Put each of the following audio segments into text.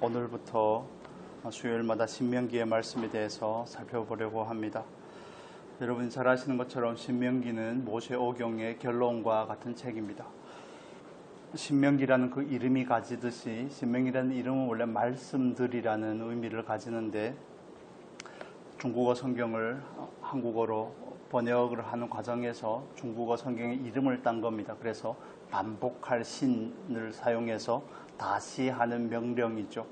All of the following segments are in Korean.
오늘부터 수요일마다 신명기의 말씀에 대해서 살펴보려고 합니다. 여러분이 잘 아시는 것처럼 신명기는 모세오경의 결론과 같은 책입니다. 신명기라는 그 이름이 가지듯이 신명기라는 이름은 원래 말씀들이라는 의미를 가지는데 중국어 성경을 한국어로 번역을 하는 과정에서 중국어 성경의 이름을 딴 겁니다. 그래서 반복할 신을 사용해서 다시 하는 명령이죠.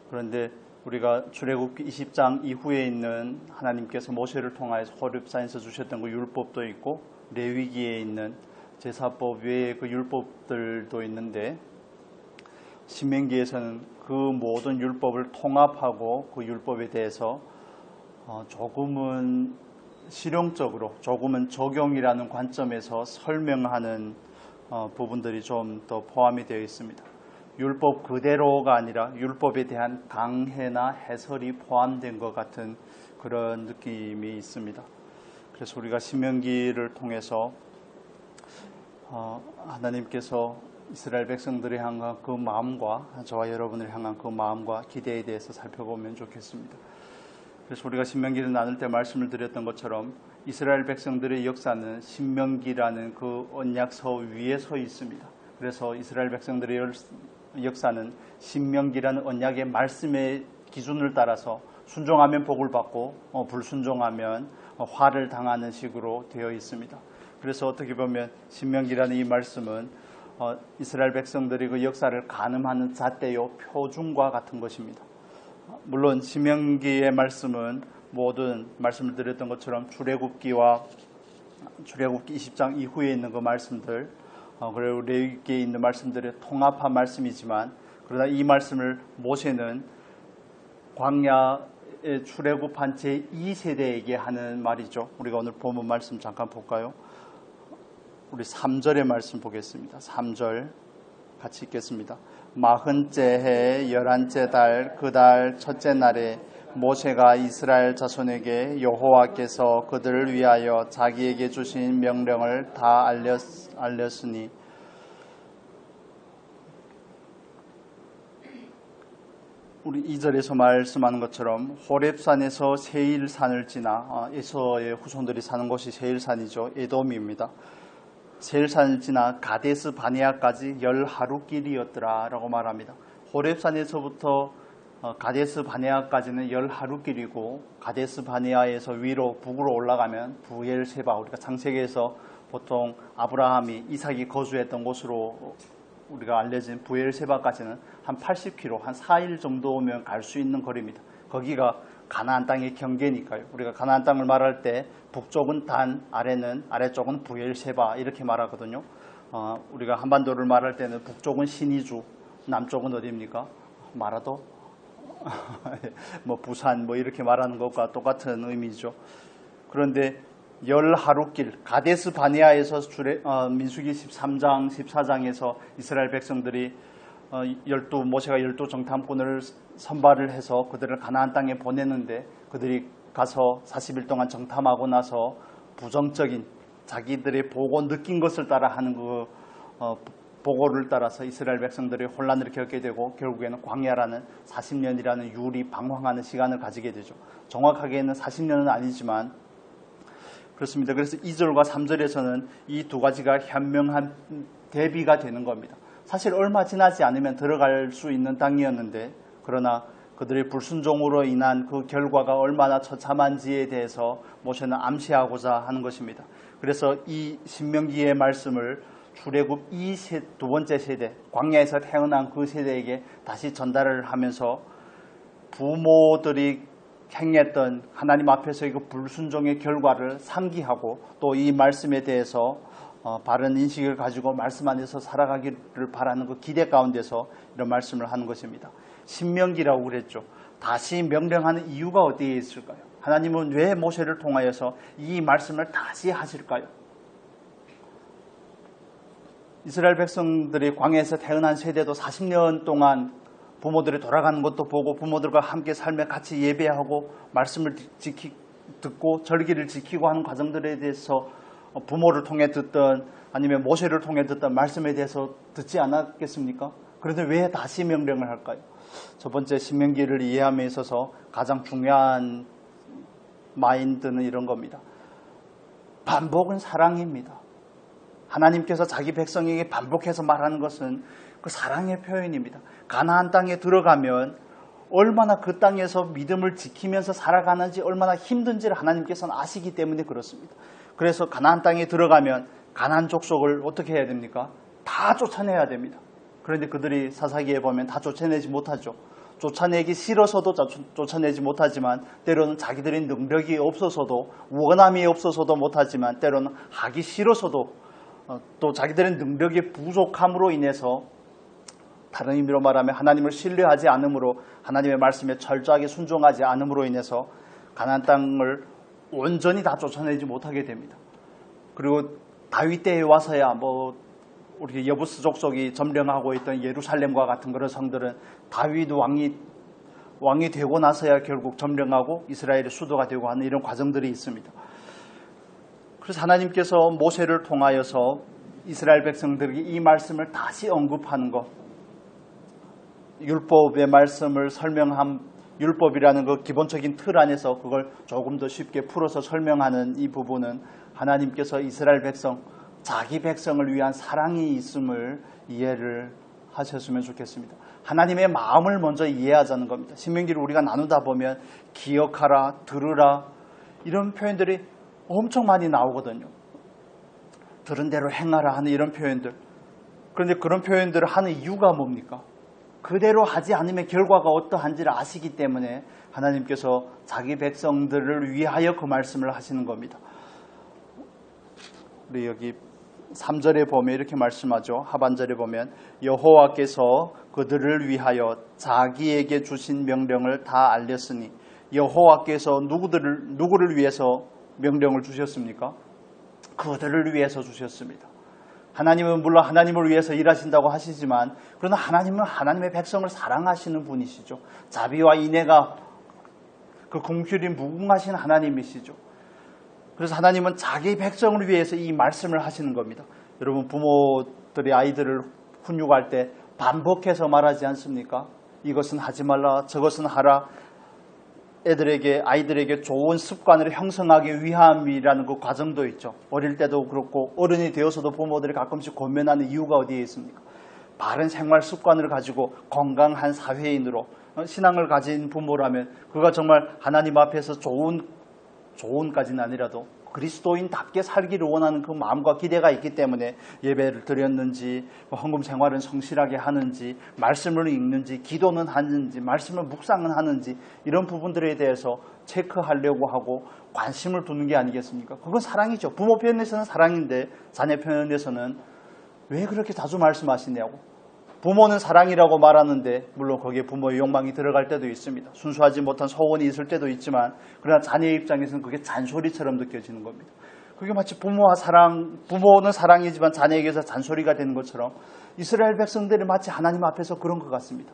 그런데 우리가 출애굽기 20장 이후에 있는 하나님께서 모세를 통하여서 호렙산에서 주셨던 그 율법도 있고 레위기에 있는 제사법 외에 그 율법들도 있는데 신명기에서는 그 모든 율법을 통합하고 그 율법에 대해서 조금은 실용적으로 조금은 적용이라는 관점에서 설명하는 부분들이 좀 더 포함이 되어 있습니다. 율법 그대로가 아니라 율법에 대한 강해나 해설이 포함된 것 같은 그런 느낌이 있습니다. 그래서 우리가 신명기를 통해서 하나님께서 이스라엘 백성들을 향한 그 마음과 저와 여러분을 향한 그 마음과 기대에 대해서 살펴보면 좋겠습니다. 그래서 우리가 신명기를 나눌 때 말씀을 드렸던 것처럼 이스라엘 백성들의 역사는 신명기라는 그 언약서 위에 서 있습니다. 그래서 이스라엘 백성들의 역사는 신명기라는 언약의 말씀의 기준을 따라서 순종하면 복을 받고 불순종하면 화를 당하는 식으로 되어 있습니다. 그래서 어떻게 보면 신명기라는 이 말씀은 이스라엘 백성들이 그 역사를 가늠하는 잣대요 표준과 같은 것입니다. 물론 신명기의 말씀은 모든 말씀을 드렸던 것처럼 출애굽기와 출애굽기 20장 이후에 있는 그 말씀들 그리고 레위기에 있는 말씀들의 통합한 말씀이지만 그러나 이 말씀을 모세는 광야에 출애굽한 제2세대에게 하는 말이죠. 우리가 오늘 본문 말씀 잠깐 볼까요? 우리 3절의 말씀 보겠습니다. 3절 같이 읽겠습니다. 40째 해 11째 달 그 달 첫째 날에 모세가 이스라엘 자손에게 여호와께서 그들을 위하여 자기에게 주신 명령을 다 알렸으니 우리 2절에서 말씀하는 것처럼 호렙산에서 세일산을 지나 에서의 후손들이 사는 곳이 세일산이죠. 에돔입니다. 세일산을 지나 가데스 바네아까지 10하루길이었더라 라고 말합니다. 호렙산에서부터 가데스 바네아까지는 10하루길이고 가데스 바네아에서 위로 북으로 올라가면 부엘세바 우리가 창세기에서 보통 아브라함이 이삭이 거주했던 곳으로 우리가 알려진 부엘세바까지는 한 80km, 한 4일 정도면 갈 수 있는 거리입니다. 거기가 가나안 땅의 경계니까요. 우리가 가나안 땅을 말할 때 북쪽은 단, 아래쪽은 부엘세바 이렇게 말하거든요. 우리가 한반도를 말할 때는 북쪽은 신의주, 남쪽은 어디입니까? 마라도, 부산 이렇게 말하는 것과 똑같은 의미죠. 그런데 10하루길 가데스 바네아에서 민수기 13장, 14장에서 이스라엘 백성들이 모세가 12정탐꾼을 선발을 해서 그들을 가나안 땅에 보내는데 그들이 가서 40일 동안 정탐하고 나서 부정적인 자기들의 보고 느낀 것을 따라 하는 그 보고를 따라서 이스라엘 백성들이 혼란을 겪게 되고 결국에는 광야라는 40년이라는 유리 방황하는 시간을 가지게 되죠. 정확하게는 40년은 아니지만 그렇습니다. 그래서 2절과 3절에서는 이 두 가지가 현명한 대비가 되는 겁니다. 사실 얼마 지나지 않으면 들어갈 수 있는 땅이었는데 그러나 그들의 불순종으로 인한 그 결과가 얼마나 처참한지에 대해서 모세는 암시하고자 하는 것입니다. 그래서 이 신명기의 말씀을 출애굽 두 번째 세대, 광야에서 태어난 그 세대에게 다시 전달을 하면서 부모들이 행했던 하나님 앞에서의 그 불순종의 결과를 상기하고 또 이 말씀에 대해서 바른 인식을 가지고 말씀 안에서 살아가기를 바라는 그 기대 가운데서 이런 말씀을 하는 것입니다. 신명기라고 그랬죠. 다시 명령하는 이유가 어디에 있을까요? 하나님은 왜 모세를 통하여서 이 말씀을 다시 하실까요? 이스라엘 백성들이 광야에서 태어난 세대도 40년 동안 부모들이 돌아가는 것도 보고 부모들과 함께 삶에 같이 예배하고 말씀을 듣고 절기를 지키고 하는 과정들에 대해서 부모를 통해 듣던 아니면 모세를 통해 듣던 말씀에 대해서 듣지 않았겠습니까? 그런데 왜 다시 명령을 할까요? 첫 번째 신명기를 이해함에 있어서 가장 중요한 마인드는 이런 겁니다. 반복은 사랑입니다. 하나님께서 자기 백성에게 반복해서 말하는 것은 그 사랑의 표현입니다. 가나안 땅에 들어가면 얼마나 그 땅에서 믿음을 지키면서 살아가는지 얼마나 힘든지를 하나님께서는 아시기 때문에 그렇습니다. 그래서 가나안 땅에 들어가면 가나안 족속을 어떻게 해야 됩니까? 다 쫓아내야 됩니다. 그런데 그들이 사사기에 보면 다 쫓아내지 못하죠. 쫓아내기 싫어서도 쫓아내지 못하지만 때로는 자기들의 능력이 없어서도 원함이 없어서도 못하지만 때로는 하기 싫어서도 또 자기들의 능력이 부족함으로 인해서 다른 의미로 말하면 하나님을 신뢰하지 않으므로 하나님의 말씀에 철저하게 순종하지 않으므로 인해서 가나안 땅을 온전히 다 쫓아내지 못하게 됩니다. 그리고 다윗 때에 와서야 우리 여부스 족속이 점령하고 있던 예루살렘과 같은 그런 성들은 다윗 왕이 되고 나서야 결국 점령하고 이스라엘의 수도가 되고 하는 이런 과정들이 있습니다. 그래서 하나님께서 모세를 통하여서 이스라엘 백성들에게 이 말씀을 다시 언급하는 것, 율법의 말씀을 설명한 율법이라는 그 기본적인 틀 안에서 그걸 조금 더 쉽게 풀어서 설명하는 이 부분은 하나님께서 이스라엘 백성, 자기 백성을 위한 사랑이 있음을 이해를 하셨으면 좋겠습니다. 하나님의 마음을 먼저 이해하자는 겁니다. 신명기를 우리가 나누다 보면 기억하라, 들으라 이런 표현들이 엄청 많이 나오거든요. 들은 대로 행하라 하는 이런 표현들. 그런데 그런 표현들을 하는 이유가 뭡니까? 그대로 하지 않으면 결과가 어떠한지를 아시기 때문에 하나님께서 자기 백성들을 위하여 그 말씀을 하시는 겁니다. 우리 여기 3절에 보면 이렇게 말씀하죠. 하반절에 보면 여호와께서 그들을 위하여 자기에게 주신 명령을 다 알렸으니 여호와께서 누구를 위해서 명령을 주셨습니까? 그들을 위해서 주셨습니다. 하나님은 물론 하나님을 위해서 일하신다고 하시지만 그러나 하나님은 하나님의 백성을 사랑하시는 분이시죠. 자비와 인애가 그 긍휼이 무궁하신 하나님이시죠. 그래서 하나님은 자기 백성을 위해서 이 말씀을 하시는 겁니다. 여러분 부모들이 아이들을 훈육할 때 반복해서 말하지 않습니까? 이것은 하지 말라, 저것은 하라. 아이들에게 좋은 습관을 형성하기 위함이라는 그 과정도 있죠. 어릴 때도 그렇고 어른이 되어서도 부모들이 가끔씩 권면하는 이유가 어디에 있습니까? 바른 생활 습관을 가지고 건강한 사회인으로 신앙을 가진 부모라면 그가 정말 하나님 앞에서 좋은까지는 아니라도 그리스도인답게 살기를 원하는 그 마음과 기대가 있기 때문에 예배를 드렸는지 헌금 생활은 성실하게 하는지 말씀을 읽는지 기도는 하는지 말씀을 묵상은 하는지 이런 부분들에 대해서 체크하려고 하고 관심을 두는 게 아니겠습니까? 그건 사랑이죠. 부모 편에서는 사랑인데 자녀 편에서는 왜 그렇게 자주 말씀하시냐고. 부모는 사랑이라고 말하는데 물론 거기에 부모의 욕망이 들어갈 때도 있습니다. 순수하지 못한 소원이 있을 때도 있지만 그러나 자녀의 입장에서는 그게 잔소리처럼 느껴지는 겁니다. 그게 마치 부모는 사랑이지만 자녀에게서 잔소리가 되는 것처럼 이스라엘 백성들이 마치 하나님 앞에서 그런 것 같습니다.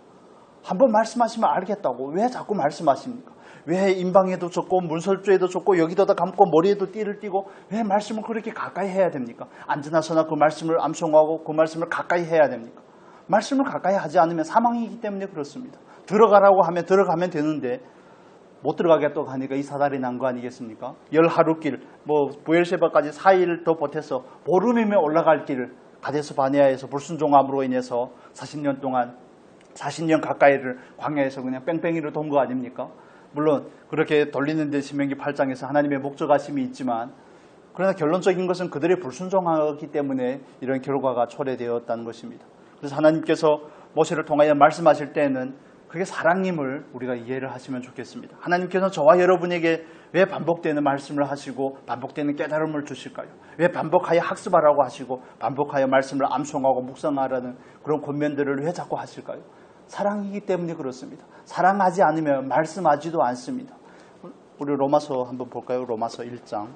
한번 말씀하시면 알겠다고 왜 자꾸 말씀하십니까? 왜 임방에도 줬고 문설주에도 줬고 여기다가 감고 머리에도 띠를 띠고 왜 말씀을 그렇게 가까이 해야 됩니까? 앉으나서나 그 말씀을 암송하고 그 말씀을 가까이 해야 됩니까? 말씀을 가까이 하지 않으면 사망이기 때문에 그렇습니다. 들어가라고 하면 들어가면 되는데 못 들어가겠다고 하니까 이 사달이 난 거 아니겠습니까? 10하루길 부엘셰바까지 4일 더 버텨서 보름이면 올라갈 길을 가데스 바네아에서 불순종함으로 인해서 40년 가까이를 광야에서 그냥 뺑뺑이를 돈 거 아닙니까? 물론 그렇게 돌리는데 신명기 8장에서 하나님의 목적하심이 있지만 그러나 결론적인 것은 그들이 불순종하기 때문에 이런 결과가 초래되었다는 것입니다. 그래서 하나님께서 모세를 통하여 말씀하실 때에는 그게 사랑임을 우리가 이해를 하시면 좋겠습니다. 하나님께서 저와 여러분에게 왜 반복되는 말씀을 하시고 반복되는 깨달음을 주실까요? 왜 반복하여 학습하라고 하시고 반복하여 말씀을 암송하고 묵상하라는 그런 권면들을 왜 자꾸 하실까요? 사랑이기 때문에 그렇습니다. 사랑하지 않으면 말씀하지도 않습니다. 우리 로마서 한번 볼까요? 로마서 1장.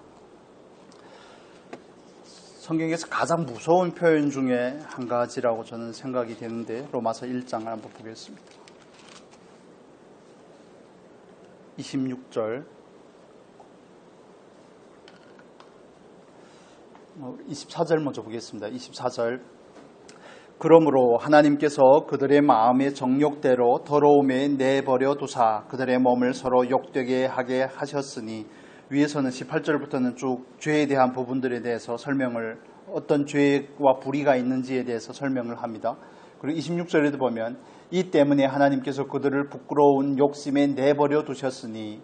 성경에서 가장 무서운 표현 중에 한 가지라고 저는 생각이 되는데 로마서 1장을 한번 보겠습니다. 26절 24절 먼저 보겠습니다. 24절 그러므로 하나님께서 그들의 마음의 정욕대로 더러움에 내버려 두사 그들의 몸을 서로 욕되게 하게 하셨으니, 위에서는 18절부터는 쭉 죄에 대한 부분들에 대해서 설명을, 어떤 죄와 불의가 있는지에 대해서 설명을 합니다. 그리고 26절에도 보면 이 때문에 하나님께서 그들을 부끄러운 욕심에 내버려 두셨으니,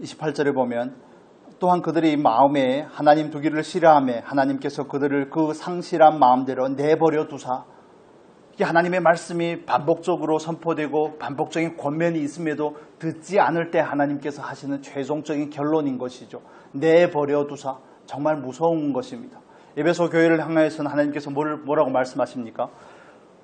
28절에 보면 또한 그들이 마음에 하나님 두기를 싫어하며 하나님께서 그들을 그 상실한 마음대로 내버려 두사, 이게 하나님의 말씀이 반복적으로 선포되고 반복적인 권면이 있음에도 듣지 않을 때 하나님께서 하시는 최종적인 결론인 것이죠. 내버려 두사. 정말 무서운 것입니다. 에베소 교회를 향하여서는 하나님께서 뭐라고 말씀하십니까?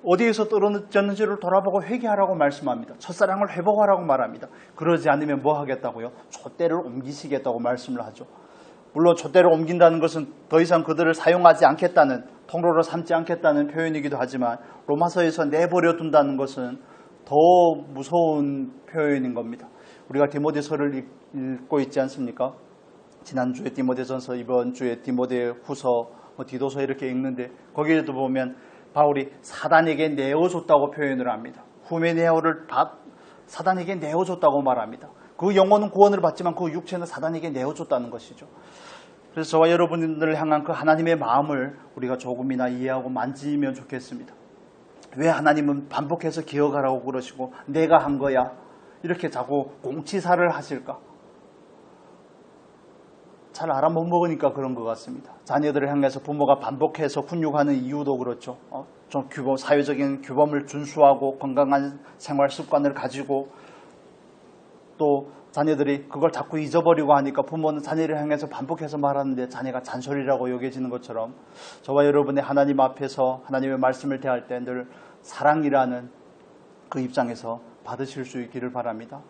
어디에서 떨어졌는지를 돌아보고 회개하라고 말씀합니다. 첫사랑을 회복하라고 말합니다. 그러지 않으면 뭐 하겠다고요? 촛대를 옮기시겠다고 말씀을 하죠. 물론 촛대를 옮긴다는 것은 더 이상 그들을 사용하지 않겠다는, 통로로 삼지 않겠다는 표현이기도 하지만, 로마서에서 내버려 둔다는 것은 더 무서운 표현인 겁니다. 우리가 디모데서를 읽고 있지 않습니까? 지난주에 디모데전서, 이번 주에 디모데후서, 디도서 이렇게 읽는데, 거기에도 보면 바울이 사단에게 내어줬다고 표현을 합니다. 후메네오를 사단에게 내어줬다고 말합니다. 그 영혼은 구원을 받지만 그 육체는 사단에게 내어줬다는 것이죠. 그래서 저와 여러분들을 향한 그 하나님의 마음을 우리가 조금이나 이해하고 만지면 좋겠습니다. 왜 하나님은 반복해서 기억하라고 그러시고 내가 한 거야 이렇게 자꾸 공치사를 하실까? 잘 알아못 먹으니까 그런 것 같습니다. 자녀들을 향해서 부모가 반복해서 훈육하는 이유도 그렇죠. 좀 사회적인 규범을 준수하고 건강한 생활 습관을 가지고, 또 자녀들이 그걸 자꾸 잊어버리고 하니까 부모는 자녀를 향해서 반복해서 말하는데 자녀가 잔소리라고 여겨지는 것처럼, 저와 여러분의 하나님 앞에서 하나님의 말씀을 대할 때 늘 사랑이라는 그 입장에서 받으실 수 있기를 바랍니다.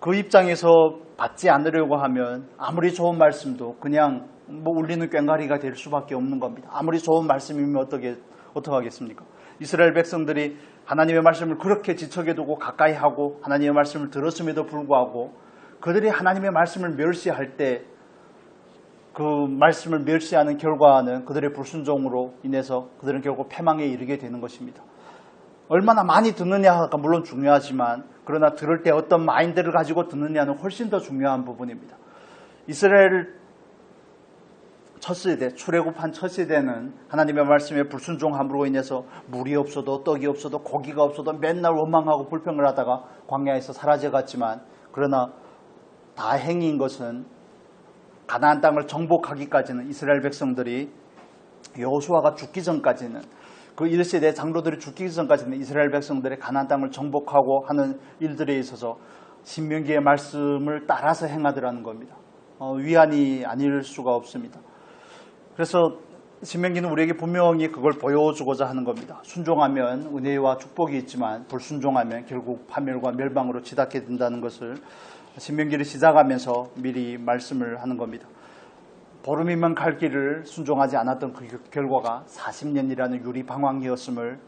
그 입장에서 받지 않으려고 하면 아무리 좋은 말씀도 그냥 울리는 꽹과리가 될 수밖에 없는 겁니다. 아무리 좋은 말씀이면 어떻게 하겠습니까? 이스라엘 백성들이 하나님의 말씀을 그렇게 지척에 두고 가까이 하고 하나님의 말씀을 들었음에도 불구하고 그들이 하나님의 말씀을 멸시할 때 그 말씀을 멸시하는 결과는 그들의 불순종으로 인해서 그들은 결국 패망에 이르게 되는 것입니다. 얼마나 많이 듣느냐가 물론 중요하지만, 그러나 들을 때 어떤 마인드를 가지고 듣느냐는 훨씬 더 중요한 부분입니다. 이스라엘 첫 세대, 출애굽한 첫 세대는 하나님의 말씀에 불순종함으로 인해서 물이 없어도 떡이 없어도 고기가 없어도 맨날 원망하고 불평을 하다가 광야에서 사라져갔지만, 그러나 다행인 것은 가나안 땅을 정복하기까지는 이스라엘 백성들이, 여호수아가 죽기 전까지는, 그 1세대 장로들이 죽기 전까지는 이스라엘 백성들의 가나안 땅을 정복하고 하는 일들에 있어서 신명기의 말씀을 따라서 행하더라는 겁니다. 위안이 아닐 수가 없습니다. 그래서 신명기는 우리에게 분명히 그걸 보여주고자 하는 겁니다. 순종하면 은혜와 축복이 있지만 불순종하면 결국 파멸과 멸망으로 치닫게 된다는 것을 신명기를 시작하면서 미리 말씀을 하는 겁니다. 보름이면 갈 길을 순종하지 않았던 그 결과가 40년이라는 유리방황이었음을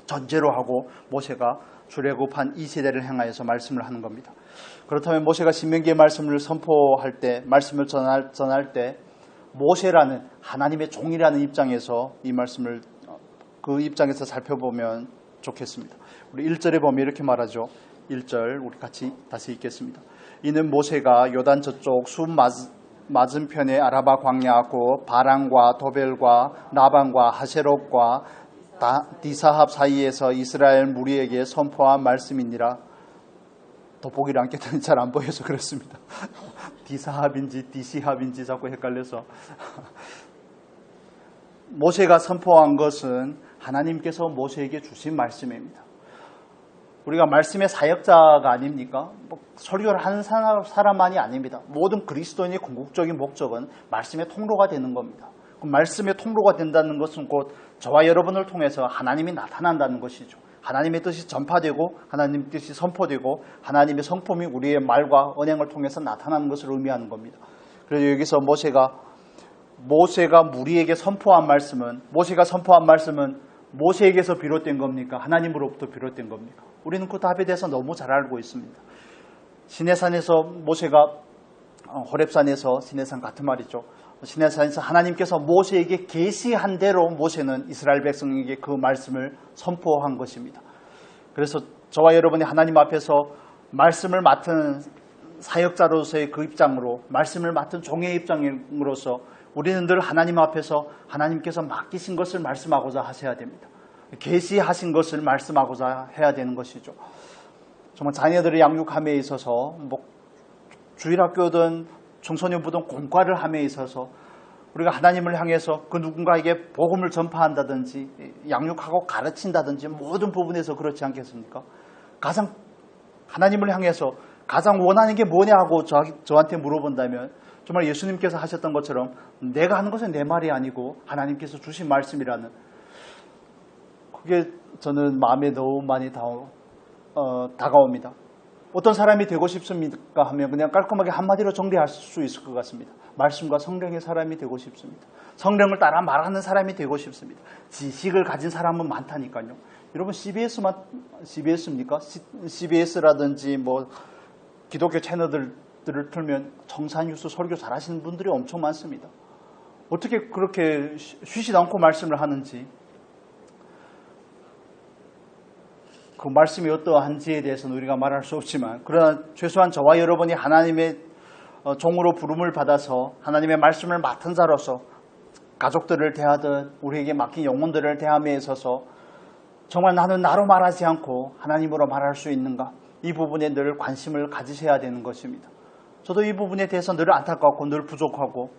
전제로 하고 모세가 출애굽한 이 세대를 향하여서 말씀을 하는 겁니다. 그렇다면 모세가 신명기의 말씀을 선포할 때, 말씀을 전할 때 모세라는 하나님의 종이라는 입장에서 이 말씀을 그 입장에서 살펴보면 좋겠습니다. 우리 1절에 보면 이렇게 말하죠. 1절 우리 같이 다시 읽겠습니다. 이는 모세가 요단 저쪽 숲 맞은편에 아라바 광야하고 바랑과 도벨과 나방과 하세롯과 디사합 사이에서 이스라엘 무리에게 선포한 말씀이니라. 돋보기를 안 꼈더니 잘 안 보여서 그렇습니다. 디사합인지 디시합인지 자꾸 헷갈려서. 모세가 선포한 것은 하나님께서 모세에게 주신 말씀입니다. 우리가 말씀의 사역자가 아닙니까? 설교를 하는 사람만이 아닙니다. 모든 그리스도인의 궁극적인 목적은 말씀의 통로가 되는 겁니다. 말씀의 통로가 된다는 것은 곧 저와 여러분을 통해서 하나님이 나타난다는 것이죠. 하나님의 뜻이 전파되고 하나님의 뜻이 선포되고 하나님의 성품이 우리의 말과 언행을 통해서 나타나는 것을 의미하는 겁니다. 그래서 여기서 모세가 무리에게 선포한 말씀은, 모세가 선포한 말씀은 모세에게서 비롯된 겁니까? 하나님으로부터 비롯된 겁니까? 우리는 그 답에 대해서 너무 잘 알고 있습니다. 시내산에서 모세가, 호렙산에서, 시내산 같은 말이죠. 시내산에서 하나님께서 모세에게 계시한 대로 모세는 이스라엘 백성에게 그 말씀을 선포한 것입니다. 그래서 저와 여러분이 하나님 앞에서 말씀을 맡은 사역자로서의 그 입장으로, 말씀을 맡은 종의 입장으로서 우리는 늘 하나님 앞에서 하나님께서 맡기신 것을 말씀하고자 하셔야 됩니다. 계시하신 것을 말씀하고자 해야 되는 것이죠. 정말 자녀들을 양육함에 있어서 주일학교든 청소년부든 공과를 함에 있어서 우리가 하나님을 향해서 그 누군가에게 복음을 전파한다든지 양육하고 가르친다든지 모든 부분에서 그렇지 않겠습니까? 가장 하나님을 향해서 가장 원하는 게 뭐냐고 저한테 물어본다면 정말 예수님께서 하셨던 것처럼 내가 하는 것은 내 말이 아니고 하나님께서 주신 말씀이라는, 그게 저는 마음에 너무 많이 다가옵니다. 어떤 사람이 되고 싶습니까 하면 그냥 깔끔하게 한마디로 정리할 수 있을 것 같습니다. 말씀과 성령의 사람이 되고 싶습니다. 성령을 따라 말하는 사람이 되고 싶습니다. 지식을 가진 사람은 많다니까요. 여러분 CBS입니까? CBS라든지 기독교 채널들을 틀면 정사뉴스 설교 잘하시는 분들이 엄청 많습니다. 어떻게 그렇게 쉬지도 않고 말씀을 하는지, 그 말씀이 어떠한지에 대해서는 우리가 말할 수 없지만, 그러나 최소한 저와 여러분이 하나님의 종으로 부름을 받아서 하나님의 말씀을 맡은 자로서 가족들을 대하듯 우리에게 맡긴 영혼들을 대함에 있어서 정말 나는 나로 말하지 않고 하나님으로 말할 수 있는가, 이 부분에 늘 관심을 가지셔야 되는 것입니다. 저도 이 부분에 대해서 늘 안타깝고 늘 부족하고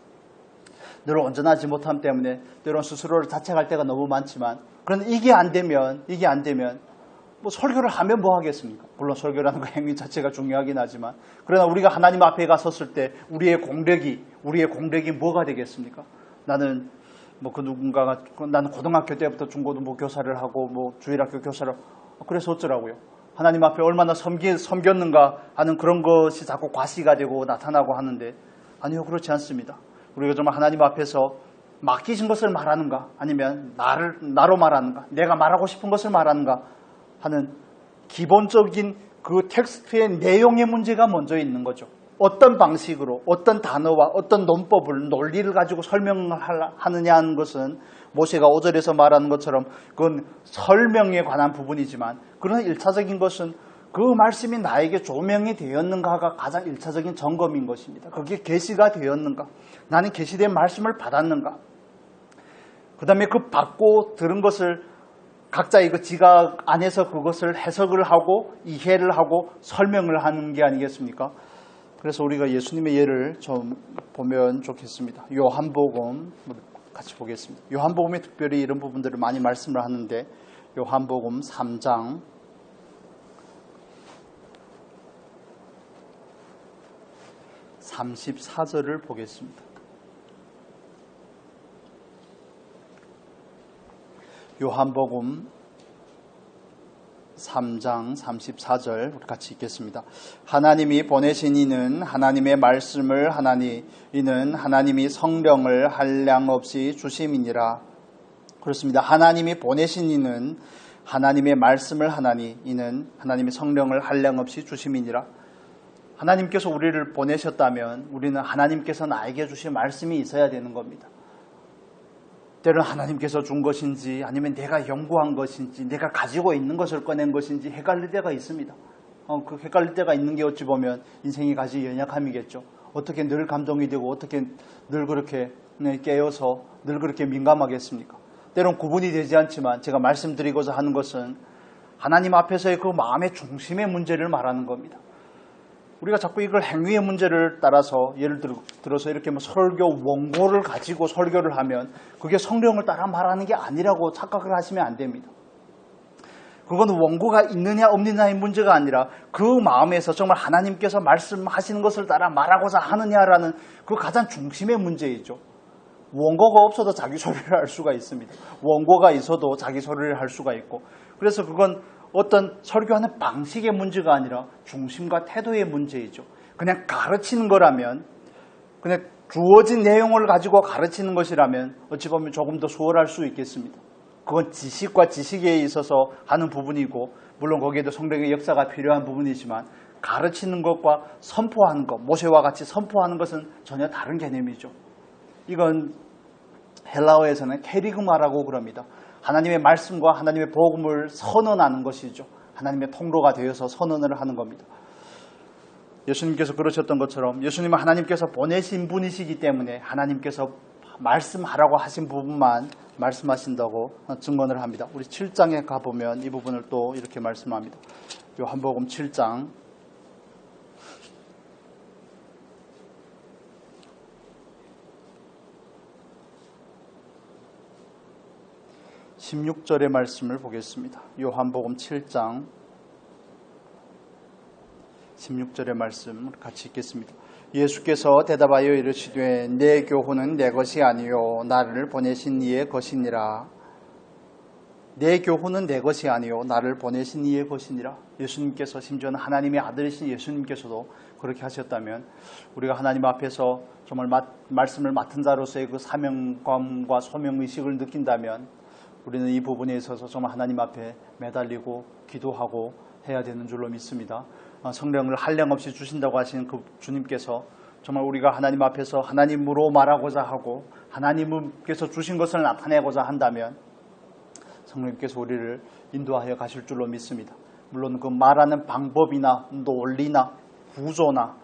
늘 온전하지 못함 때문에 때론 스스로를 자책할 때가 너무 많지만, 그런데 이게 안 되면 설교를 하면 뭐 하겠습니까? 물론 설교라는 거 행위 자체가 중요하긴 하지만, 그러나 우리가 하나님 앞에 갔었을 때 우리의 공력이 뭐가 되겠습니까? 나는 나는 고등학교 때부터 중고등부 교사를 하고 주일학교 교사를, 그래서 어쩌라고요? 하나님 앞에 얼마나 섬겼는가 하는 그런 것이 자꾸 과시가 되고 나타나고 하는데, 아니요, 그렇지 않습니다. 우리가 정말 하나님 앞에서 맡기신 것을 말하는가, 아니면 나로 말하는가, 내가 말하고 싶은 것을 말하는가 하는 기본적인 그 텍스트의 내용의 문제가 먼저 있는 거죠. 어떤 방식으로, 어떤 단어와 어떤 논리를 가지고 설명을 하느냐 하는 것은 모세가 5절에서 말하는 것처럼 그건 설명에 관한 부분이지만, 그러나 1차적인 것은 그 말씀이 나에게 조명이 되었는가가 가장 1차적인 점검인 것입니다. 그게 계시가 되었는가, 나는 계시된 말씀을 받았는가, 그 다음에 그 받고 들은 것을 각자의 그 지각 안에서 그것을 해석을 하고 이해를 하고 설명을 하는 게 아니겠습니까? 그래서 우리가 예수님의 예를 좀 보면 좋겠습니다. 요한복음 같이 보겠습니다. 요한복음에 특별히 이런 부분들을 많이 말씀을 하는데, 요한복음 3장 34절을 보겠습니다. 요한복음 3장 34절 우리 같이 읽겠습니다. 하나님이 보내신 이는 하나님의 말씀을 하나니 이는 하나님이 성령을 한량없이 주심이니라. 그렇습니다. 하나님이 보내신 이는 하나님의 말씀을 하나니 이는 하나님의 성령을 한량없이 주심이니라. 하나님께서 우리를 보내셨다면 우리는 하나님께서 나에게 주신 말씀이 있어야 되는 겁니다. 때로는 하나님께서 준 것인지 아니면 내가 연구한 것인지 내가 가지고 있는 것을 꺼낸 것인지 헷갈릴 때가 있습니다. 그 헷갈릴 때가 있는 게 어찌 보면 인생이 가진 연약함이겠죠. 어떻게 늘 감동이 되고 어떻게 늘 그렇게 깨어서 늘 그렇게 민감하겠습니까? 때로는 구분이 되지 않지만 제가 말씀드리고자 하는 것은 하나님 앞에서의 그 마음의 중심의 문제를 말하는 겁니다. 우리가 자꾸 이걸 행위의 문제를 따라서 예를 들어서 이렇게 설교 원고를 가지고 설교를 하면 그게 성령을 따라 말하는 게 아니라고 착각을 하시면 안 됩니다. 그건 원고가 있느냐 없느냐의 문제가 아니라 그 마음에서 정말 하나님께서 말씀하시는 것을 따라 말하고자 하느냐라는 그 가장 중심의 문제이죠. 원고가 없어도 자기 소리를 할 수가 있습니다. 원고가 있어도 자기 소리를 할 수가 있고, 그래서 그건 어떤 설교하는 방식의 문제가 아니라 중심과 태도의 문제이죠. 그냥 가르치는 거라면, 그냥 주어진 내용을 가지고 가르치는 것이라면 어찌 보면 조금 더 수월할 수 있겠습니다. 그건 지식과 지식에 있어서 하는 부분이고, 물론 거기에도 성령의 역사가 필요한 부분이지만 가르치는 것과 선포하는 것, 모세와 같이 선포하는 것은 전혀 다른 개념이죠. 이건 헬라어에서는 캐리그마라고 그럽니다. 하나님의 말씀과 하나님의 복음을 선언하는 것이죠. 하나님의 통로가 되어서 선언을 하는 겁니다. 예수님께서 그러셨던 것처럼 예수님은 하나님께서 보내신 분이시기 때문에 하나님께서 말씀하라고 하신 부분만 말씀하신다고 증언을 합니다. 우리 7장에 가보면 이 부분을 또 이렇게 말씀합니다. 요한복음 7장 16절의 말씀을 보겠습니다. 요한복음 7장 16절의 말씀 같이 읽겠습니다. 예수께서 대답하여 이르시되 내 교훈은 내 것이 아니요 나를 보내신 이의 것이니라. 내 교훈은 내 것이 아니요 나를 보내신 이의 것이니라. 예수님께서 심지어는 하나님의 아들이신 예수님께서도 그렇게 하셨다면 우리가 하나님 앞에서 정말 말씀을 맡은 자로서의 그 사명감과 소명의식을 느낀다면 우리는 이 부분에 있어서 정말 하나님 앞에 매달리고 기도하고 해야 되는 줄로 믿습니다. 성령을 한량없이 주신다고 하신 그 주님께서 정말 우리가 하나님 앞에서 하나님으로 말하고자 하고 하나님께서 주신 것을 나타내고자 한다면 성령님께서 우리를 인도하여 가실 줄로 믿습니다. 물론 그 말하는 방법이나 논리나 구조나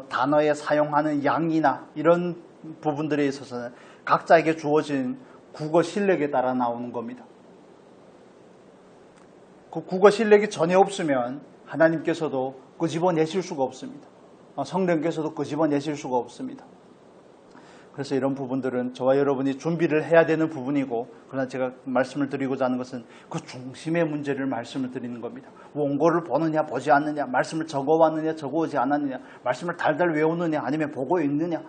단어에 사용하는 양이나 이런 부분들에 있어서는 각자에게 주어진 국어 실력에 따라 나오는 겁니다. 그 국어 실력이 전혀 없으면 하나님께서도 끄집어내실 수가 없습니다. 성령께서도 끄집어내실 수가 없습니다. 그래서 이런 부분들은 저와 여러분이 준비를 해야 되는 부분이고, 그러나 제가 말씀을 드리고자 하는 것은 그 중심의 문제를 말씀을 드리는 겁니다. 원고를 보느냐 보지 않느냐, 말씀을 적어왔느냐 적어오지 않았느냐, 말씀을 달달 외우느냐 아니면 보고 읽느냐,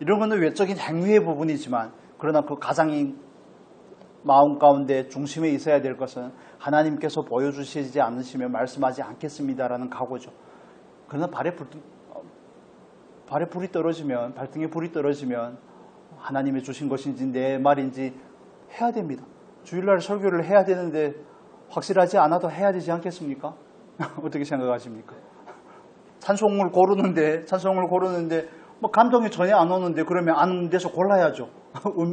이런 것은 외적인 행위의 부분이지만 그러나 그 가장인 마음 가운데 중심에 있어야 될 것은 하나님께서 보여주시지 않으시면 말씀하지 않겠습니다라는 각오죠. 그러나 발에 불이 떨어지면, 발등에 불이 떨어지면 하나님이 주신 것인지 내 말인지 해야 됩니다. 주일날 설교를 해야 되는데 확실하지 않아도 해야 되지 않겠습니까? 어떻게 생각하십니까? 찬송을 고르는데 뭐 감동이 전혀 안 오는데 그러면 안 데서 골라야죠.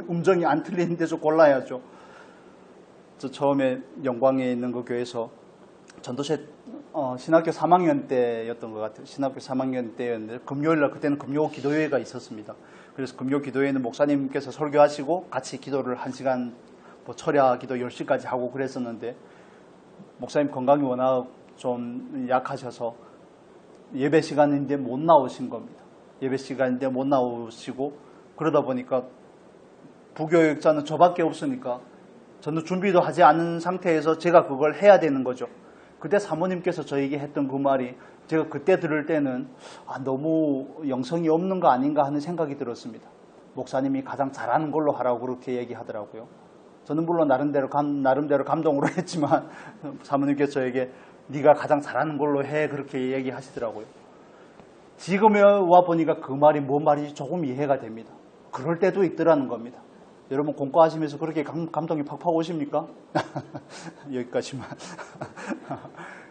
음정이 안 틀리는 데서 골라야죠. 저 처음에 영광에 있는 그 교회에서 전도체 신학교 3학년 때였던 것 같아요. 신학교 3학년 때였는데 금요일날 그때는 금요 기도회가 있었습니다. 그래서 금요 기도회는 목사님께서 설교하시고 같이 기도를 1시간 철야 기도 10시까지 하고 그랬었는데 목사님 건강이 워낙 좀 약하셔서 예배 시간인데 못 나오신 겁니다. 예배 시간인데 못 나오시고 그러다 보니까 부교육자는 저밖에 없으니까 저는 준비도 하지 않은 상태에서 제가 그걸 해야 되는 거죠. 그때 사모님께서 저에게 했던 그 말이 제가 그때 들을 때는 너무 영성이 없는 거 아닌가 하는 생각이 들었습니다. 목사님이 가장 잘하는 걸로 하라고 그렇게 얘기하더라고요. 저는 물론 나름대로 감동으로 했지만 사모님께서 저에게 네가 가장 잘하는 걸로 해 그렇게 얘기하시더라고요. 지금에 와 보니까 그 말이 뭔 말인지 조금 이해가 됩니다. 그럴 때도 있더라는 겁니다. 여러분 공과하시면서 그렇게 감동이 팍팍 오십니까? 여기까지만.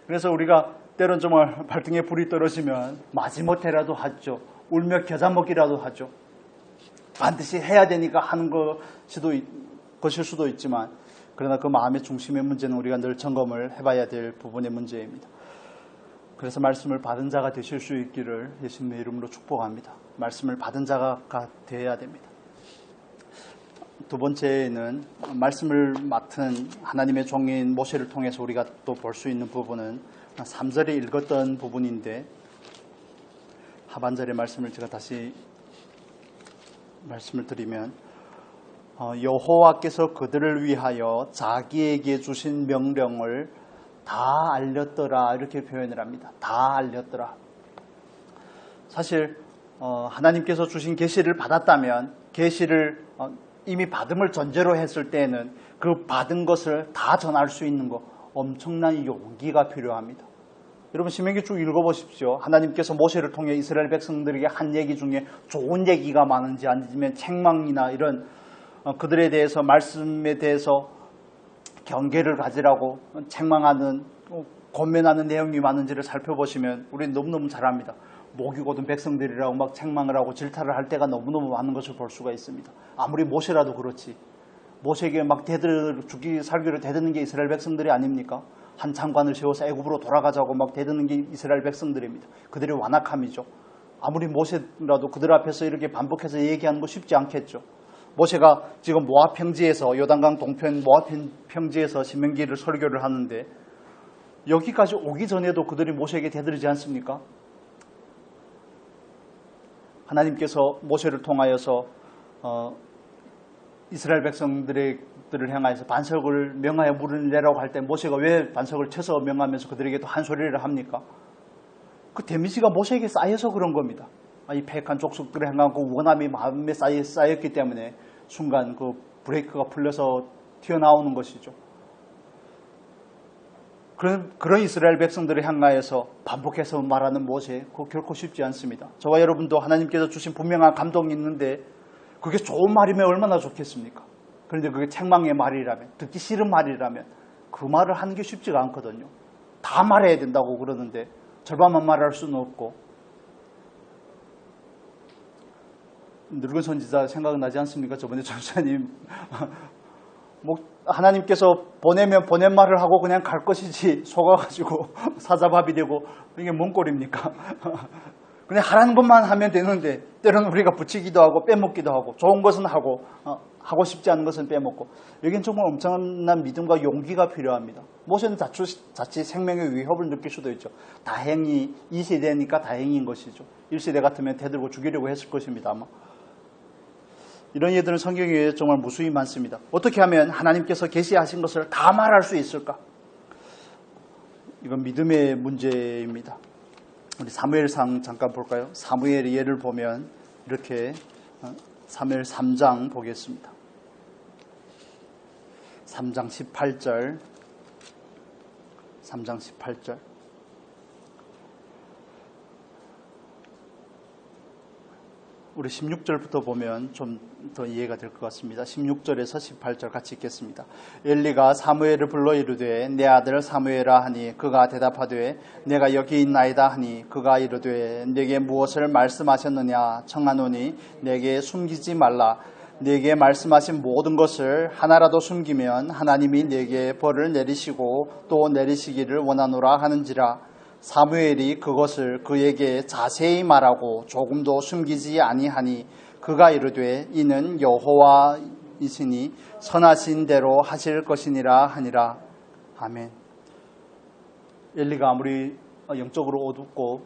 그래서 우리가 때론 정말 발등에 불이 떨어지면 마지못해라도 하죠. 울며 겨자 먹기라도 하죠. 반드시 해야 되니까 하는 것일 수도 있지만 그러나 그 마음의 중심의 문제는 우리가 늘 점검을 해봐야 될 부분의 문제입니다. 그래서 말씀을 받은 자가 되실 수 있기를 예수님의 이름으로 축복합니다. 말씀을 받은 자가 되어야 됩니다. 두 번째는 말씀을 맡은 하나님의 종인 모세를 통해서 우리가 또 볼 수 있는 부분은 3절에 읽었던 부분인데 하반절의 말씀을 제가 다시 말씀을 드리면 여호와께서 그들을 위하여 자기에게 주신 명령을 다 알렸더라 이렇게 표현을 합니다. 다 알렸더라. 사실 하나님께서 주신 계시를 받았다면 계시를 이미 받음을 전제로 했을 때에는 그 받은 것을 다 전할 수 있는 것 엄청난 용기가 필요합니다. 여러분 신명기 쭉 읽어보십시오. 하나님께서 모세를 통해 이스라엘 백성들에게 한 얘기 중에 좋은 얘기가 많은지 아니면 책망이나 이런 그들에 대해서 말씀에 대해서 경계를 가지라고 책망하는 권면하는 내용이 많은지를 살펴보시면 우리는 너무너무 잘 압니다. 목이고든 백성들이라고 막 책망을 하고 질타를 할 때가 너무너무 많은 것을 볼 수가 있습니다. 아무리 모세라도 그렇지. 모세에게 막 죽기 살기로 대드는 게 이스라엘 백성들이 아닙니까? 한 장관을 세워서 애굽으로 돌아가자고 막 대드는 게 이스라엘 백성들입니다. 그들의 완악함이죠. 아무리 모세라도 그들 앞에서 이렇게 반복해서 얘기하는 거 쉽지 않겠죠. 모세가 지금 모압 평지에서 요단강 동편 모압 평지에서 신명기를 설교를 하는데 여기까지 오기 전에도 그들이 모세에게 대들지 않습니까? 하나님께서 모세를 통하여서 이스라엘 백성들을 향하여서 반석을 명하여 물을 내라고 할 때 모세가 왜 반석을 쳐서 명하면서 그들에게 또 한 소리를 합니까? 그 데미지가 모세에게 쌓여서 그런 겁니다. 이 패역한 족속들을 향한 그 원함이 마음에 쌓였기 때문에 순간 그 브레이크가 풀려서 튀어나오는 것이죠. 그런 이스라엘 백성들을 향하여서 반복해서 말하는 모세, 그거 결코 쉽지 않습니다. 저와 여러분도 하나님께서 주신 분명한 감동이 있는데 그게 좋은 말이면 얼마나 좋겠습니까? 그런데 그게 책망의 말이라면, 듣기 싫은 말이라면 그 말을 하는 게 쉽지가 않거든요. 다 말해야 된다고 그러는데 절반만 말할 수는 없고. 늙은 선지자 생각나지 않습니까? 저번에 전사님 하나님께서 보내면 보낸 말을 하고 그냥 갈 것이지 속아가지고 사자밥이 되고 이게 뭔 꼴입니까? 그냥 하라는 것만 하면 되는데 때로는 우리가 붙이기도 하고 빼먹기도 하고 좋은 것은 하고 하고 싶지 않은 것은 빼먹고 여기는 정말 엄청난 믿음과 용기가 필요합니다. 모세는 자칫 생명의 위협을 느낄 수도 있죠. 다행히 이 세대니까 다행인 것이죠. 1세대 같으면 대들고 죽이려고 했을 것입니다. 아마. 이런 예들은 성경에 정말 무수히 많습니다. 어떻게 하면 하나님께서 계시하신 것을 다 말할 수 있을까? 이건 믿음의 문제입니다. 우리 사무엘상 잠깐 볼까요? 사무엘의 예를 보면 이렇게 사무엘 3장 보겠습니다. 3장 18절 3장 18절 우리 16절부터 보면 좀 더 이해가 될 것 같습니다. 16절에서 18절 같이 읽겠습니다. 엘리가 사무엘을 불러 이르되 내 아들 사무엘아 하니 그가 대답하되 내가 여기 있나이다 하니 그가 이르되 내게 무엇을 말씀하셨느냐 청하노니 내게 숨기지 말라. 내게 말씀하신 모든 것을 하나라도 숨기면 하나님이 내게 벌을 내리시고 또 내리시기를 원하노라 하는지라. 사무엘이 그것을 그에게 자세히 말하고 조금도 숨기지 아니하니 그가 이르되 이는 여호와이시니 선하신 대로 하실 것이니라 하니라. 아멘. 엘리가 아무리 영적으로 어둡고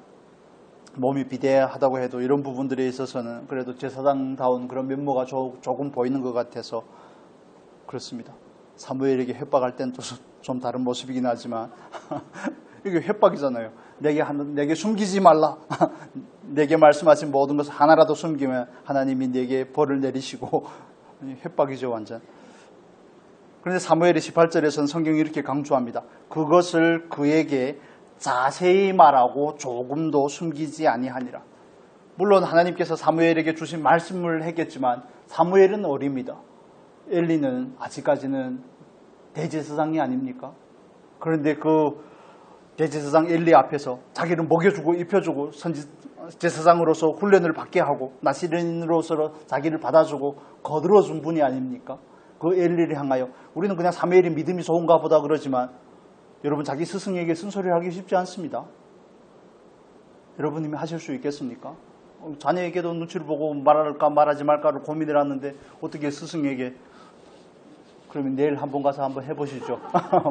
몸이 비대하다고 해도 이런 부분들에 있어서는 그래도 제사장다운 그런 면모가 조금 보이는 것 같아서 그렇습니다. 사무엘에게 협박할 땐 좀 다른 모습이긴 하지만 이게 협박이잖아요. 내게 숨기지 말라. 내게 말씀하신 모든 것을 하나라도 숨기면 하나님이 내게 벌을 내리시고 협박이죠 완전. 그런데 사무엘이 18절에서는 성경이 이렇게 강조합니다. 그것을 그에게 자세히 말하고 조금도 숨기지 아니하니라. 물론 하나님께서 사무엘에게 주신 말씀을 했겠지만 사무엘은 어립니다. 엘리는 아직까지는 대제사장이 아닙니까? 그런데 그 대제사장 엘리 앞에서 자기를 먹여주고 입혀주고 제사장으로서 훈련을 받게 하고 나시린으로서 자기를 받아주고 거들어준 분이 아닙니까? 그 엘리를 향하여 우리는 그냥 사무엘이 믿음이 좋은가 보다 그러지만 여러분 자기 스승에게 쓴소리를 하기 쉽지 않습니다. 여러분님이 하실 수 있겠습니까? 자녀에게도 눈치를 보고 말할까 말하지 말까를 고민을 하는데 어떻게 스승에게 그러면 내일 한번 가서 한번 해보시죠.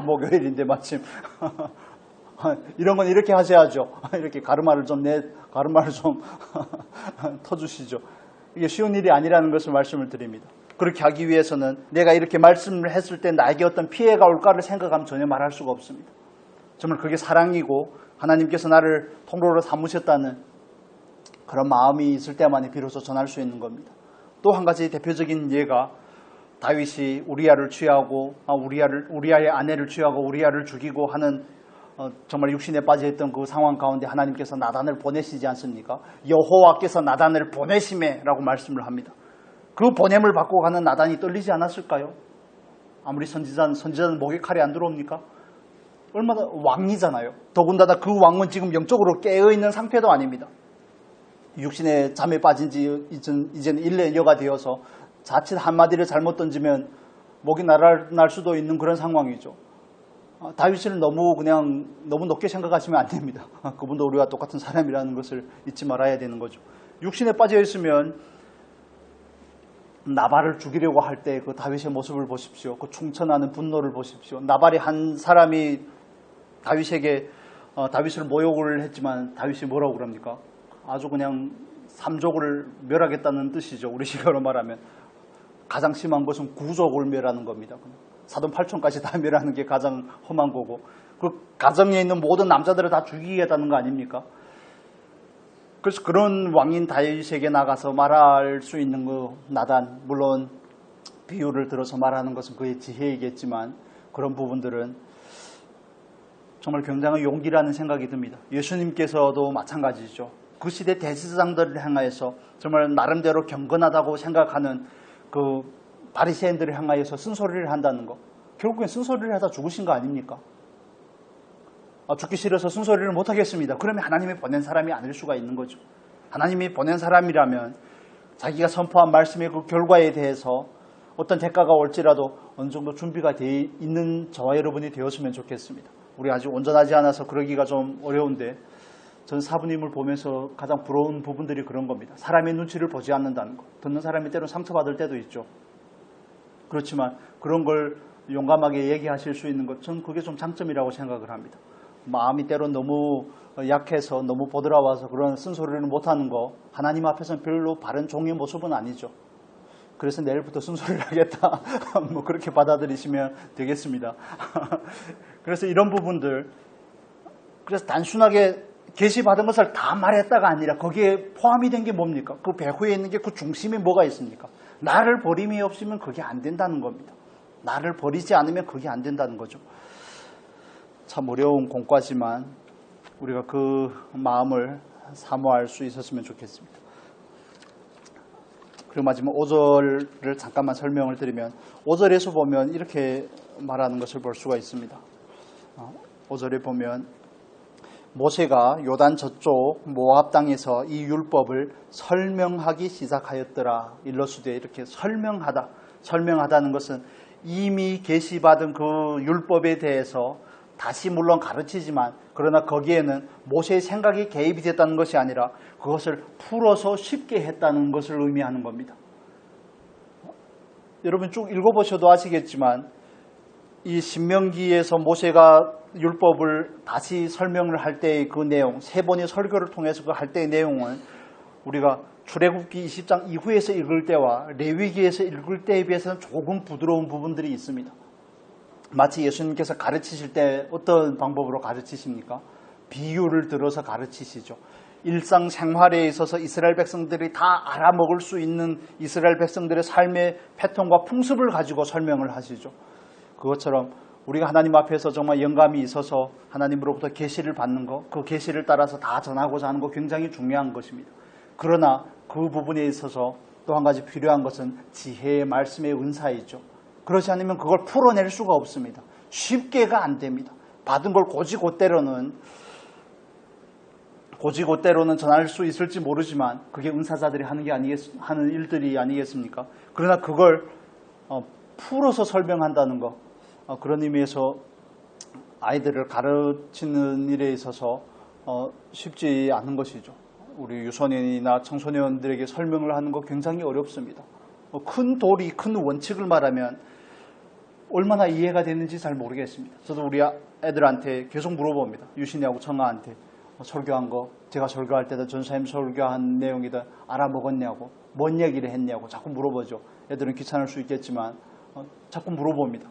목요일인데 마침 이런 건 이렇게 하셔야죠. 이렇게 가르마를 좀 터주시죠. 이게 쉬운 일이 아니라는 것을 말씀을 드립니다. 그렇게 하기 위해서는 내가 이렇게 말씀을 했을 때 나에게 어떤 피해가 올까를 생각하면 전혀 말할 수가 없습니다. 정말 그게 사랑이고 하나님께서 나를 통로로 삼으셨다는 그런 마음이 있을 때만이 비로소 전할 수 있는 겁니다. 또 한 가지 대표적인 예가 다윗이 우리아를 취하고 우리아의 아내를 취하고 우리아를 죽이고 하는 정말 육신에 빠져있던 그 상황 가운데 하나님께서 나단을 보내시지 않습니까? 여호와께서 나단을 보내심에라고 말씀을 합니다. 그 보냄을 받고 가는 나단이 떨리지 않았을까요? 아무리 선지자는 목에 칼이 안 들어옵니까? 얼마나 왕이잖아요. 더군다나 그 왕은 지금 영적으로 깨어있는 상태도 아닙니다. 육신에 잠에 빠진 지 이제는 1년여가 되어서 자칫 한마디를 잘못 던지면 목이 날아날 수도 있는 그런 상황이죠. 다윗을 너무 높게 생각하시면 안 됩니다. 그분도 우리와 똑같은 사람이라는 것을 잊지 말아야 되는 거죠. 육신에 빠져 있으면 나발을 죽이려고 할 때 그 다윗의 모습을 보십시오. 그 충천하는 분노를 보십시오. 나발이 한 사람이 다윗을 모욕을 했지만 다윗이 뭐라고 그럽니까? 아주 그냥 삼족을 멸하겠다는 뜻이죠. 우리 식으로 말하면 가장 심한 것은 구족을 멸하는 겁니다. 사돈 8촌까지 다 멸하는 게 가장 험한 거고, 그 가정에 있는 모든 남자들을 다 죽이겠다는 거 아닙니까? 그래서 그런 왕인 다윗에게 나가서 말할 수 있는 그 나단, 물론 비유를 들어서 말하는 것은 그의 지혜이겠지만 그런 부분들은 정말 굉장한 용기라는 생각이 듭니다. 예수님께서도 마찬가지죠. 그 시대 대제사장들을 향하여서 정말 나름대로 경건하다고 생각하는 그 바리새인들을 향하여서 쓴소리를 한다는 거. 결국엔 쓴소리를 하다 죽으신 거 아닙니까? 죽기 싫어서 쓴소리를 못하겠습니다. 그러면 하나님이 보낸 사람이 아닐 수가 있는 거죠. 하나님이 보낸 사람이라면 자기가 선포한 말씀의 그 결과에 대해서 어떤 대가가 올지라도 어느 정도 준비가 되어 있는 저와 여러분이 되었으면 좋겠습니다. 우리 아직 온전하지 않아서 그러기가 좀 어려운데 전 사부님을 보면서 가장 부러운 부분들이 그런 겁니다. 사람의 눈치를 보지 않는다는 것. 듣는 사람이 때로는 상처받을 때도 있죠. 그렇지만 그런 걸 용감하게 얘기하실 수 있는 것, 저는 그게 좀 장점이라고 생각을 합니다. 마음이 때로 너무 약해서 너무 보드라와서 그런 쓴소리를 못하는 거, 하나님 앞에서는 별로 바른 종의 모습은 아니죠. 그래서 내일부터 쓴소리를 하겠다. 뭐 그렇게 받아들이시면 되겠습니다. 그래서 이런 부분들, 그래서 단순하게 계시받은 것을 다 말했다가 아니라 거기에 포함이 된 게 뭡니까? 그 배후에 있는 게 그 중심에 뭐가 있습니까? 나를 버림이 없으면 그게 안 된다는 겁니다. 나를 버리지 않으면 그게 안 된다는 거죠. 참 어려운 공과지만 우리가 그 마음을 사모할 수 있었으면 좋겠습니다. 그리고 마지막 5절을 잠깐만 설명을 드리면 5절에서 보면 이렇게 말하는 것을 볼 수가 있습니다. 5절에 보면 모세가 요단 저쪽 모압 땅에서 이 율법을 설명하기 시작하였더라. 일러스되 이렇게 설명하다는 것은 이미 계시받은 그 율법에 대해서 다시 물론 가르치지만 그러나 거기에는 모세의 생각이 개입이 됐다는 것이 아니라 그것을 풀어서 쉽게 했다는 것을 의미하는 겁니다. 여러분 쭉 읽어보셔도 아시겠지만 이 신명기에서 모세가 율법을 다시 설명을 할 때의 그 내용, 세 번의 설교를 통해서 그 할 때의 내용은 우리가 출애굽기 20장 이후에서 읽을 때와 레위기에서 읽을 때에 비해서는 조금 부드러운 부분들이 있습니다. 마치 예수님께서 가르치실 때 어떤 방법으로 가르치십니까? 비유를 들어서 가르치시죠. 일상생활에 있어서 이스라엘 백성들이 다 알아먹을 수 있는 이스라엘 백성들의 삶의 패턴과 풍습을 가지고 설명을 하시죠. 그것처럼 우리가 하나님 앞에서 정말 영감이 있어서 하나님으로부터 계시를 받는 것, 그 계시를 따라서 다 전하고자 하는 것 굉장히 중요한 것입니다. 그러나 그 부분에 있어서 또 한 가지 필요한 것은 지혜의 말씀의 은사이죠. 그렇지 않으면 그걸 풀어낼 수가 없습니다. 쉽게가 안 됩니다. 받은 걸 고지고대로는 전할 수 있을지 모르지만 그게 은사자들이 하는 일들이 아니겠습니까? 그러나 그걸 풀어서 설명한다는 것, 그런 의미에서 아이들을 가르치는 일에 있어서 쉽지 않은 것이죠. 우리 유소년이나 청소년들에게 설명을 하는 거 굉장히 어렵습니다. 큰 도리, 큰 원칙을 말하면 얼마나 이해가 되는지 잘 모르겠습니다. 저도 우리 애들한테 계속 물어봅니다. 유신이하고 청아한테 설교한 거, 제가 설교할 때도 전사님 설교한 내용이든 알아먹었냐고, 뭔 얘기를 했냐고 자꾸 물어보죠. 애들은 귀찮을 수 있겠지만 자꾸 물어봅니다.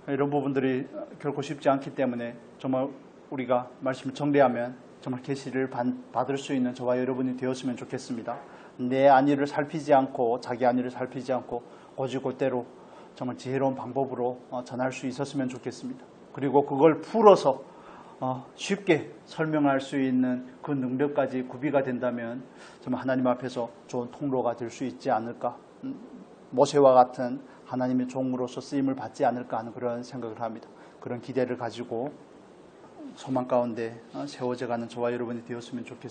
이런 부분들이 결코 쉽지 않기 때문에 정말 우리가 말씀을 정리하면 정말 계시를 받을 수 있는 저와 여러분이 되었으면 좋겠습니다. 내 안위를 살피지 않고 자기 안위를 살피지 않고 고지고대로 정말 지혜로운 방법으로 전할 수 있었으면 좋겠습니다. 그리고 그걸 풀어서 쉽게 설명할 수 있는 그 능력까지 구비가 된다면 정말 하나님 앞에서 좋은 통로가 될 수 있지 않을까, 모세와 같은 하나님의 종으로서 쓰임을 받지 않을까 하는 그런 생각을 합니다. 그런 기대를 가지고 소망 가운데 세워져가는 저와 여러분이 되었으면 좋겠습니다.